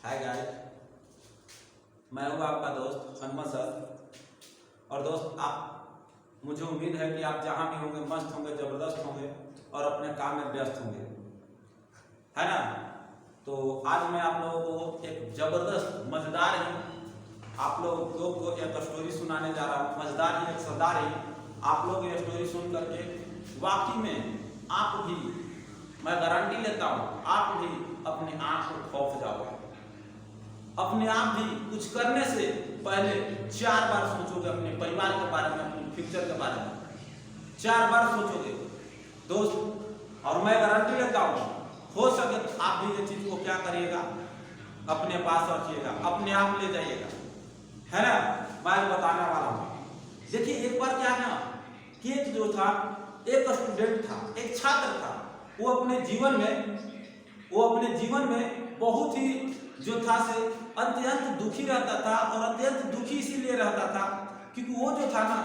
Hi guys, मैं हूँ आपका दोस्त हनुमत सर। और दोस्त, आप मुझे उम्मीद है कि आप जहाँ भी होंगे मस्त होंगे, ज़बरदस्त होंगे और अपने काम में व्यस्त होंगे, है ना। तो आज मैं आप लोगों को एक ज़बरदस्त मज़ेदार ही आप लोगों को एक स्टोरी सुनाने जा रहा हूँ। मज़ेदार ही, एक सरदार ही। आप लोग ये स्टोरी सुन करके वाकई में आप भी, मैं गारंटी लेता हूँ, आप भी अपने आप को खौफ जाओगे। अपने आप भी कुछ करने से पहले 4 बार सोचोगे, अपने परिवार के बारे में, अपने फ्यूचर के बारे में 4 बार सोचोगे दोस्त। और मैं गारंटी लेता हूँ, हो सके तो आप भी ये चीज को क्या करिएगा, अपने पास रखिएगा, अपने आप ले जाइएगा, है ना। मैं बताने वाला हूँ। देखिए, एक बार क्या ना कि एक जो था, एक स्टूडेंट था, एक छात्र था। वो अपने जीवन में बहुत ही जो था से अत्यंत दुखी रहता था। और अत्यंत दुखी इसीलिए रहता था क्योंकि वो जो था ना,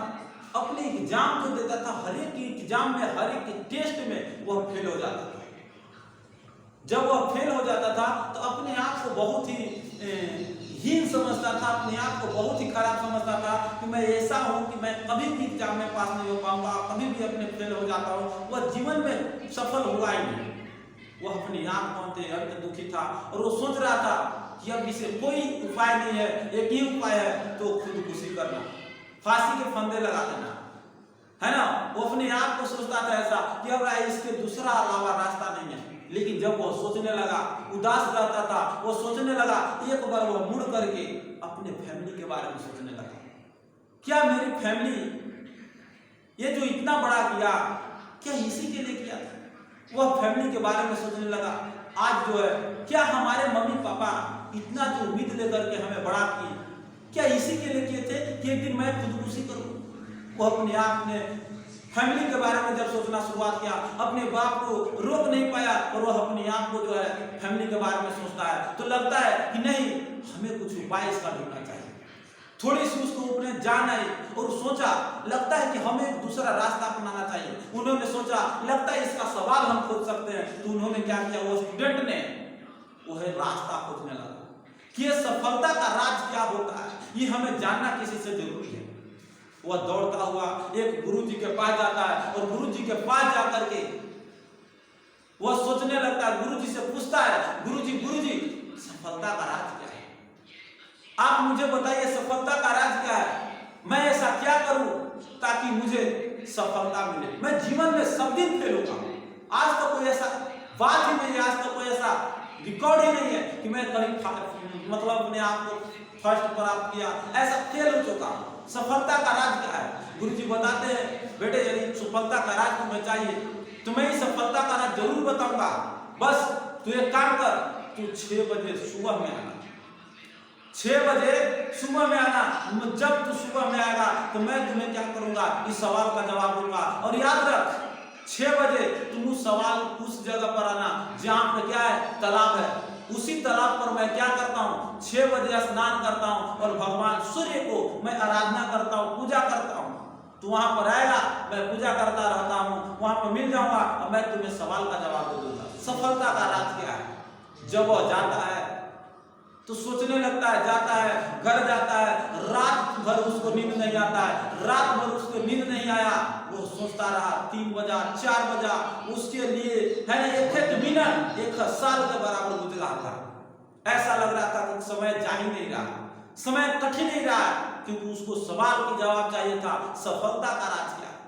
अपने एग्जाम जो देता था, हर एक एग्जाम में, हर एक टेस्ट में वह फेल हो जाता था। जब वह फेल हो जाता था तो अपने आप को बहुत ही हीन समझता था, अपने आप को बहुत ही खराब समझता था कि मैं ऐसा हूँ कि मैं कभी भी एग्जाम में पास नहीं हो पाऊंगा, कभी भी अपने फेल हो जाता हूँ। वह जीवन में सफल हुआ ही नहीं। वह अपने आप को अंत दुखी था और वो सोच रहा था कि अब इसे कोई उपाय नहीं है, एक ही उपाय है, तो खुदकुशी करना, फांसी के फंदे लगा देना, है ना। वो अपने आप को सोचता था ऐसा कि अब इसके दूसरा अलावा रास्ता नहीं है। लेकिन जब वो सोचने लगा, उदास रहता था, वो सोचने लगा, एक बार वो मुड़ करके अपने फैमिली के बारे में सोचने लगा। क्या मेरी फैमिली ये जो इतना बड़ा किया, क्या इसी के लिए किया था? वह फैमिली के बारे में सोचने लगा। आज जो है, क्या हमारे मम्मी पापा इतना जो उम्मीद लेकर के हमें बड़ा किए, क्या इसी के लिए किए थे कि एक दिन मैं खुदकुशी करूं? वो अपने आप ने फैमिली के बारे में जब सोचना शुरुआत किया, अपने बाप को रोक नहीं पाया और वह अपने आप को जो है फैमिली के बारे में सोचता है, तो लगता है कि नहीं, हमें कुछ उपाय इसका ढूंढना चाहिए। थोड़ी सी उसको अपने जान आई और सोचा, लगता है कि हमें एक दूसरा रास्ता अपनाना चाहिए। उन्होंने सोचा, लगता है इसका सवाल हम खोज सकते हैं। तो उन्होंने क्या किया, वो स्टूडेंट ने वो है रास्ता खोजने लगा कि ये सफलता का राज क्या होता है, ये हमें जानना किसी से जरूरी है। वह दौड़ता हुआ एक गुरुजी के पास जाता है और गुरुजी के पास जाकर के वह सोचने लगता है, गुरुजी से पूछता है, गुरुजी सफलता का राज क्या है? आप मुझे बताइए, सफलता का राज क्या है? मैं ऐसा क्या करूं ताकि मुझे सफलता मिले? मैं जीवन में सब दिन फेल होगा। आज तो कोई ऐसा बात ही नहीं है, आज तो कोई ऐसा रिकॉर्ड ही नहीं है कि मैं कहीं मतलब अपने आप को फर्स्ट प्राप्त किया, ऐसा फेल हो चुका। सफलता का राज क्या है? गुरुजी बताते हैं, बेटे यदि सफलता का राज तुम्हें चाहिए तो मैं इस सफलता का राज जरूर बताऊंगा। बस तू एक काम कर, तू 6 बजे सुबह में आना। 6 बजे सुबह में आना। जब तू सुबह में आएगा तो मैं तुम्हें क्या करूंगा, इस सवाल का जवाब दूंगा। और याद रख, 6 बजे तुम उस जगह पर आना जहां पर क्या है, तालाब है। उसी तालाब पर मैं क्या करता हूँ, 6 बजे स्नान करता हूँ और भगवान सूर्य को मैं आराधना करता हूँ, पूजा करता हूँ। तो वहां पर आएगा, मैं पूजा करता रहता हूँ, वहां पर मिल जाऊंगा और मैं तुम्हें सवाल का जवाब दे दूंगा, सफलता का राज क्या है। जब वह जाता है तो सोचने लगता है, जाता है, घर जाता है, रात भर उसको नींद नहीं आता है। रात भर उसको नींद नहीं आया, वो सोचता रहा, 3 बजा, 4 बजा, उसके लिए है ना, एक मिनट 1 साल के बराबर गुजर रहा था। ऐसा लग रहा था कि समय जा ही नहीं रहा, समय कट ही नहीं रहा, क्योंकि उसको सवाल की जवाब चाहिए था, सफलता का राज क्या है।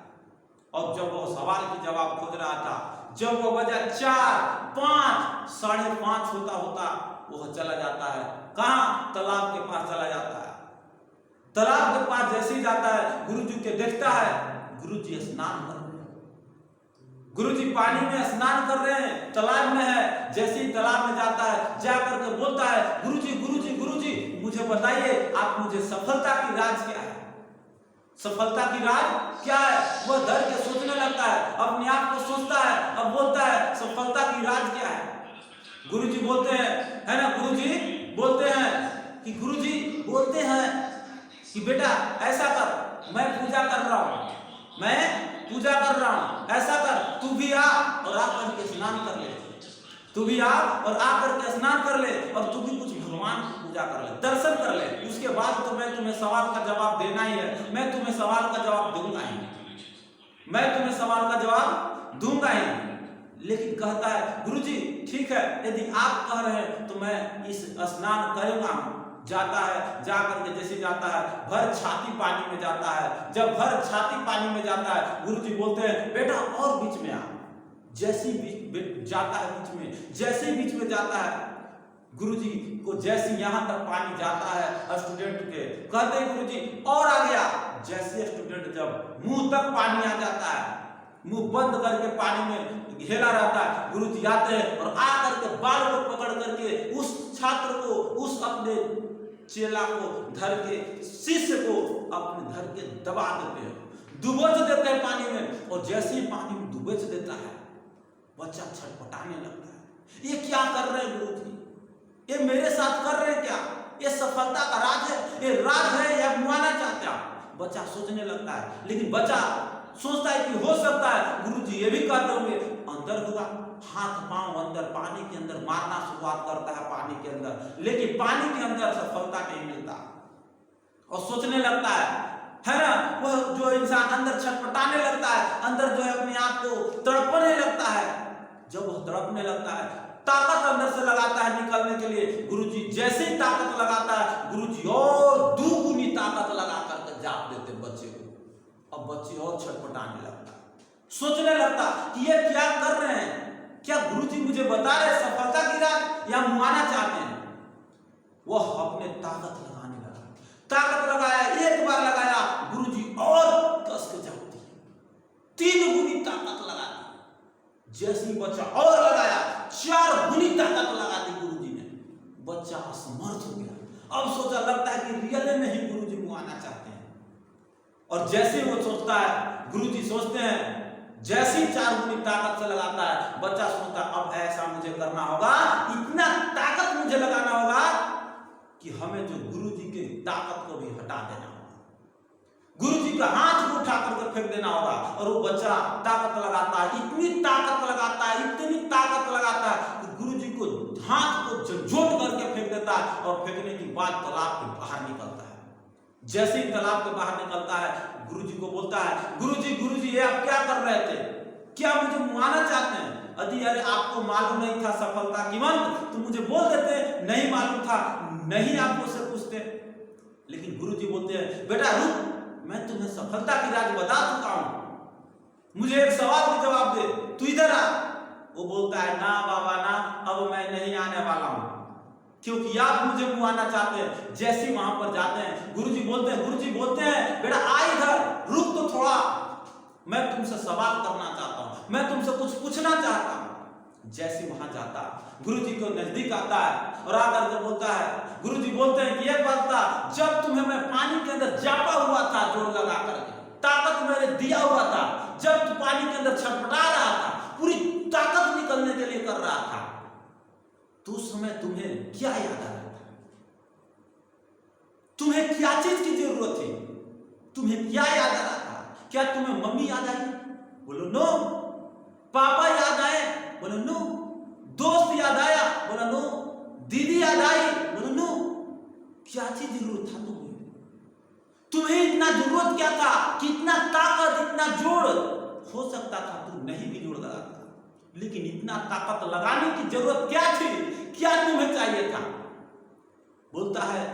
और जब वो सवाल की जवाब खोज रहा था, जब वो बजा 4, 5, 5:30 होता वह चला जाता है। कहां? तालाब के पास चला जाता है। तालाब के पास जैसे ही जाता है, गुरुजी के देखता है, गुरुजी स्नान कर रहे हैं। गुरुजी पानी में स्नान कर रहे हैं, तालाब में है। जैसे ही तालाब में जाता है, जाकर के बोलता है, गुरुजी मुझे बताइए, आप मुझे सफलता की राज क्या है? सफलता की राज क्या है? वह धर के सोचने लगता है, अपने आप को सोचता है, अब बोलता है, सफलता की राज क्या है? गुरुजी बोलते हैं, है ना, गुरुजी बोलते हैं कि बेटा ऐसा कर, मैं पूजा कर रहा हूं, ऐसा कर, तू भी आ और आकर के स्नान कर ले, और तू भी कुछ कर ले, दर्शन कर ले, उसके बाद तो मैं तुम्हें सवाल का जवाब देना ही है, मैं तुम्हें सवाल का जवाब दूंगा ही, मैं तुम्हें सवाल का जवाब दूंगा ही। लेकिन कहता है गुरुजी ठीक है, यदि आप कह रहे हैं तो मैं इस स्नान करूंगा। जाता है, जा करके जैसे जाता है भर छाती पानी में जाता है। जब भर छाती पानी में जाता है गुरुजी बोलते हैं बेटा और बीच में आ। जैसे बीच जाता है, बीच में जैसे बीच में जाता है गुरुजी को, जैसे यहां तक पानी जाता है स्टूडेंट के, कहते हैं गुरुजी और आ गया। जैसे स्टूडेंट जब मुंह तक पानी आ जाता है, मुंह बंद करके पानी में घेरा रहता है, गुरुजी आते हैं और आकर के बाल को पकड़ करके उस छात्र को, उस अपने चेला को धर के, शिष्य को अपने धर के दबा देते हैं, डुबोच देते हैं पानी में। और जैसे ही पानी में डुबोच देता है बच्चा छटपटाने लगता है, ये क्या कर रहे हैं गुरुजी, ये मेरे साथ कर रहे हैं क्या, ये सफलता का राज है, ये राज है या मुआना चाहते हैं। बच्चा सोचने लगता है, लेकिन बच्चा सोचता है कि हो सकता है गुरुजी ये भी कहते होंगे। अंदर होगा, हाथ पांव अंदर पानी के अंदर मारना शुरुआत करता है पानी के अंदर, लेकिन पानी के अंदर सफलता नहीं मिलता और सोचने लगता है ना। वह जो इंसान अंदर छटपटाने लगता है, अंदर जो है अपने आप को तड़पने लगता है। जब वह तड़पने लगता है ताकत अंदर से लगाता है निकलने के लिए, गुरुजी जैसे ही ताकत लगाता है गुरुजी और दुगुनी ताकत लगा करके जाप देते बच्चे को। अब बच्चे और छटपटाने लगता, सोचने लगता कि ये क्या कर रहे हैं, क्या गुरुजी मुझे बता रहे सफलता की राह या मुआना चाहते हैं। वह अपने ताकत लगाने लगा, ताकत लगाया, एक बार लगाया गुरुजी और कस के जाप दिए, 3 गुनी ताकत लगा दी। जैसे ही बच्चा और लगाया 4 गुनी ताकत लगा दी गुरुजी ने, बच्चा असमर्थ हो गया। अब सोचा लगता है कि रियल में ही गुरुजी मुआना चाहते हैं। और जैसे वो सोचता है गुरुजी सोचते हैं, जैसे ही 4 गुनी ताकत से लगाता है बच्चा सोचता है अब ऐसा मुझे करना होगा, इतना ताकत मुझे लगाना होगा कि हमें जो गुरुजी की ताकत को भी हटा देना होगा, गुरुजी का हाथ को उठा करके फेंक देना होगा। और वो बच्चा ताकत लगाता है, इतनी ताकत लगाता है, इतनी ताकत लगाता है कि गुरुजी को हाथ को झकझोर करके फेंक देता है। और फेंकने के बाद तालाब के बाहर निकलता है। जैसे ही तालाब के बाहर निकलता है गुरुजी को बोलता है गुरुजी ये आप क्या कर रहे थे, क्या मुझे मुआना चाहते हैं। यदि अरे आपको मालूम नहीं था सफलता की मंत्र तो मुझे बोल देते, नहीं मालूम था नहीं आप मुझसे पूछते। लेकिन गुरुजी बोलते हैं बेटा रुक, मैं तुम्हें सफलता की राज बता चुका हूं, मुझे एक सवाल का जवाब दे, तू इधर आ। वो बोलता है ना बाबा ना, अब मैं नहीं आने वाला हूं क्योंकि आप मुझे मुआना चाहते हैं। जैसे वहां पर जाते हैं गुरुजी बोलते हैं बेटा आ इधर, रुक तो थोड़ा, मैं तुमसे सवाल करना चाहता हूं, मैं तुमसे कुछ पूछना चाहता हूं। जैसे वहां जाता गुरुजी को नजदीक आता है और आकर के बोलता है, गुरुजी बोलते हैं कि एक बात था, जब तुम्हें मैं पानी के अंदर जापा हुआ था जोर लगा करके, ताकत मैंने दिया हुआ था, जब तू पानी के अंदर छटपटा रहा था, पूरी ताकत निकलने के लिए कर रहा था, तो उस समय तुम्हें क्या याद आ रहा था, तुम्हें क्या चीज की जरूरत थी, तुम्हें क्या याद आ रहा था। क्या तुम्हें मम्मी याद आई, बोलो नो। पापा याद आए, बोलो नो। दोस्त याद आया, बोला नो। दीदी याद आई, बोलो नो। क्या चीज जरूरत था तुम्हें इतना जरूरत क्या था, कितना ताकत इतना जोड़, हो सकता था तुम नहीं भी जोड़ लगाता, लेकिन इतना ताकत लगाने की जरूरत क्या थी, क्या तुम्हें चाहिए था। बोलता है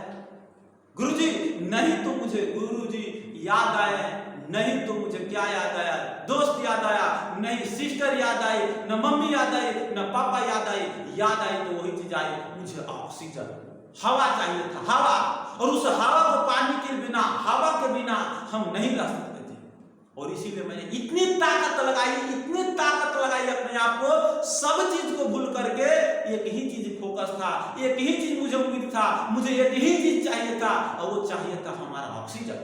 गुरुजी नहीं तो मुझे गुरुजी याद आए, नहीं तो मुझे क्या याद आया, दोस्त याद आया नहीं, सिस्टर याद आई न, मम्मी याद आई न, पापा याद आई तो वही चीज आई, मुझे ऑक्सीजन हवा चाहिए था, हवा। और उस हवा को पानी के बिना, हवा के बिना हम नहीं रह सकते थे। और इसीलिए मैंने इतनी ताकत लगाई अपने आप को, सब चीज को भूल करके एक ही चीज फोकस था, एक ही चीज मुझे उम्मीद था, मुझे एक ही चीज चाहिए था, और वो चाहिए था हमारा ऑक्सीजन।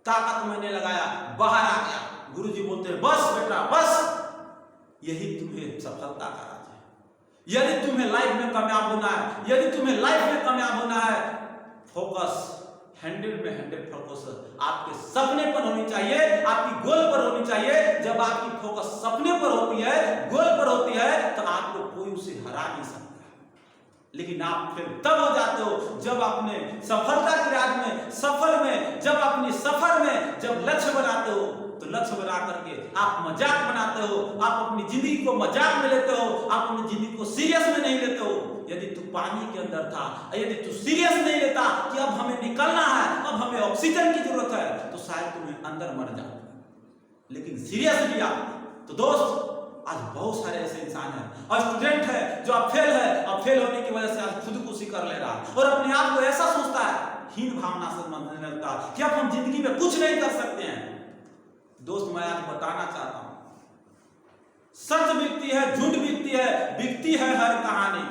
ताकत मैंने लगाया, बाहर आ गया। गुरुजी बोलते हैं बस बेटा बस, यही तुम्हें सफलता का राज है। यदि तुम्हें लाइफ में कामयाब होना है, यदि तुम्हें लाइफ में कामयाब होना है, फोकस 100 में 100 फोकस आपके सपने पर होनी चाहिए, आपकी गोल पर होनी चाहिए। जब आपकी फोकस सपने पर होती है, गोल पर होती है, तो आपको कोई उसे हरा नहीं सकता। लेकिन आप फिर तब हो जाते हो जब अपने सफलता के राज में, सफल में, जब अपनी सफर में जब लक्ष्य बनाते हो, तो लक्ष्य बना करके आप मजाक बनाते हो, आप अपनी जिंदगी को मजाक में लेते हो, आप अपनी जिंदगी को सीरियस में नहीं लेते हो। यदि तू पानी के अंदर था, यदि तू सीरियस नहीं लेता कि अब हमें निकलना है, अब हमें ऑक्सीजन की जरूरत है, तो शायद तुम्हें अंदर मर जाओ। लेकिन सीरियस लिया तो दोस्त, आज बहुत सारे ऐसे इंसान हैं और स्टूडेंट है जो अब फेल है, अब फेल होने की वजह से आज खुदकुशी कर ले रहा है और अपने आप को ऐसा सोचता है, हीन भावना से मानने लगता है कि अब हम जिंदगी में कुछ नहीं कर सकते हैं। दोस्त, मैं आज बताना चाहता हूं, सच बिकती है, झूठ बिकती है, बिकती है हर कहानी।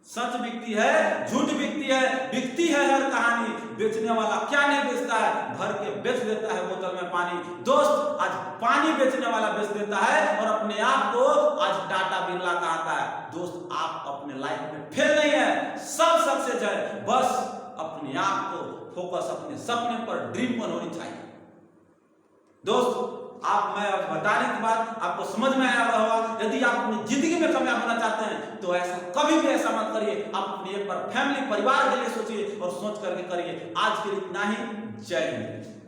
सच बिकती है, झूठ बिकती है, बिकती है हर कहानी। बेचने वाला क्या नहीं बेचता है, भर के बेच देता है बोतल में पानी। दोस्त, आज पानी बेचने वाला बेच देता है और अपने आप को आज टाटा बिरला कहता है। दोस्त, आप अपने लाइफ में फेल नहीं है, सब सक्सेस है, बस अपने आप को फोकस अपने सपने पर, ड्रीम पर होनी चाहिए। दोस्त, आप मैं बताने के बाद आपको समझ में आया होगा। यदि आप अपनी जिंदगी में कामयाब होना चाहते हैं तो ऐसा कभी भी ऐसा मत करिए। आप अपने एक बार फैमिली, परिवार के लिए सोचिए और सोच करके करिए। आज के लिए इतना ही। जय हिंद।